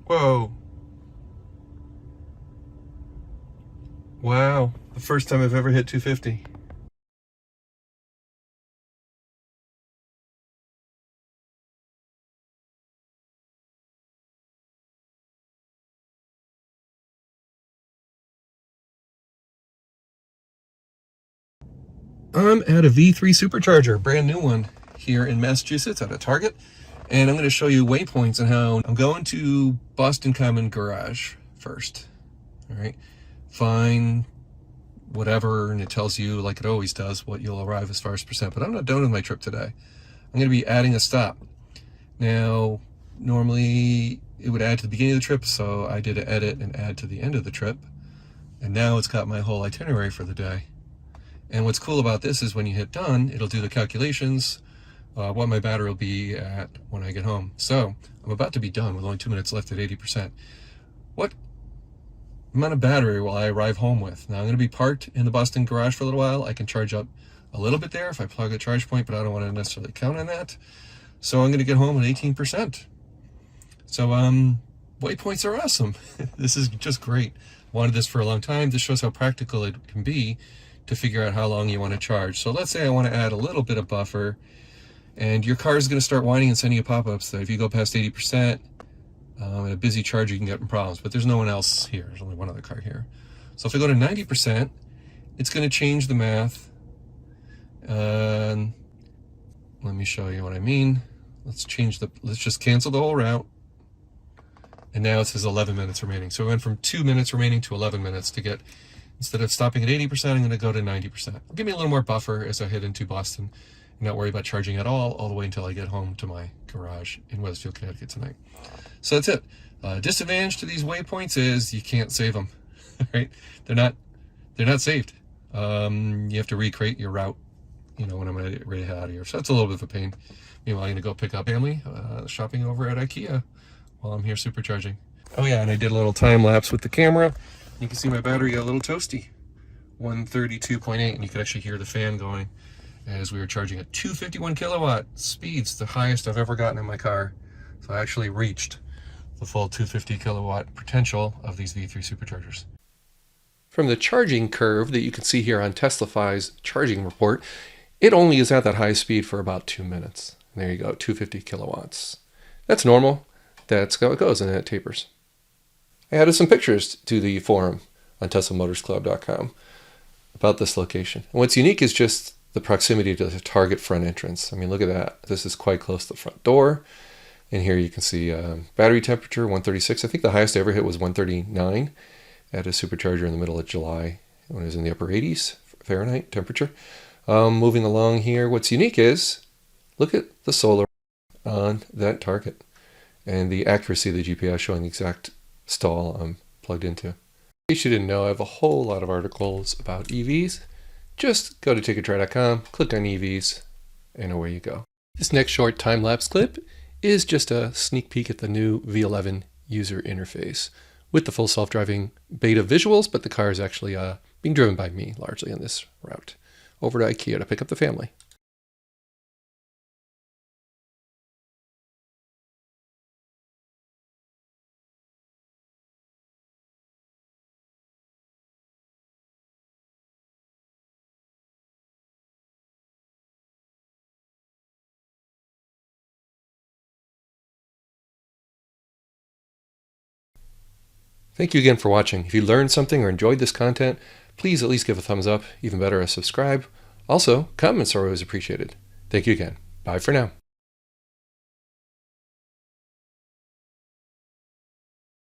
Whoa. Wow. The first time I've ever hit 250. I'm at a V3 Supercharger, brand new one, here in Massachusetts at a Target. And I'm going to show you waypoints and how I'm going to Boston Common Garage first. All right. Find whatever, and it tells you, like it always does, what you'll arrive as far as percent. But I'm not done with my trip today. I'm going to be adding a stop. Now, normally it would add to the beginning of the trip, so I did an edit and add to the end of the trip. And now it's got my whole itinerary for the day. And what's cool about this is when you hit done, it'll do the calculations, what my battery will be at when I get home. So I'm about to be done with only 2 minutes left at 80%. What amount of battery will I arrive home with? Now I'm going to be parked in the Boston garage for a little while. I can charge up a little bit there if I plug a charge point, but I don't want to necessarily count on that. So I'm going to get home at 18%. So waypoints are awesome. This is just great. Wanted this for a long time. This shows how practical it can be to figure out how long you want to charge. So let's say I want to add a little bit of buffer, and your car is going to start whining and sending you pop-ups that if you go past 80%, in a busy charger, you can get in problems. But there's no one else here. There's only one other car here. So if I go to 90%, it's going to change the math. Let me show you what I mean. Let's just cancel the whole route. And now it says 11 minutes remaining. So I went from 2 minutes remaining to 11 minutes to get, instead of stopping at 80%, I'm going to go to 90%. Give me a little more buffer as I head into Boston and not worry about charging at all the way until I get home to my garage in Wethersfield, Connecticut tonight. So that's it. Disadvantage to these waypoints is you can't save them, right? They're not saved. You have to recreate your route, when I'm ready to head out of here. So that's a little bit of a pain. Meanwhile, I'm going to go pick up family shopping over at IKEA while I'm here supercharging. Oh yeah, and I did a little time lapse with the camera. You can see my battery got a little toasty, 132.8, and you can actually hear the fan going as we were charging at 251 kilowatt speeds, the highest I've ever gotten in my car. So I actually reached the full 250 kilowatt potential of these V3 superchargers. From the charging curve that you can see here on Teslafy's charging report, it only is at that high speed for about 2 minutes. And there you go, 250 kilowatts. That's normal. That's how it goes, and then it tapers. I added some pictures to the forum on TeslaMotorsClub.com about this location. And what's unique is just the proximity to the Target front entrance. I mean, look at that. This is quite close to the front door. And here you can see battery temperature, 136. I think the highest I ever hit was 139 at a supercharger in the middle of July when it was in the upper 80s Fahrenheit temperature. Moving along here, what's unique is, look at the solar on that Target and the accuracy of the GPS showing the exact stall I'm plugged into. In case you didn't know, I have a whole lot of articles about EVs. Just go to ticketry.com, click on EVs, and away you go. This next short time-lapse clip is just a sneak peek at the new v11 user interface with the full self-driving beta visuals, but the car is actually being driven by me largely on this route. Over to IKEA to pick up the family. Thank you again for watching. If you learned something or enjoyed this content, please at least give a thumbs up, even better a subscribe. Also, comments are always appreciated. Thank you again. Bye for now.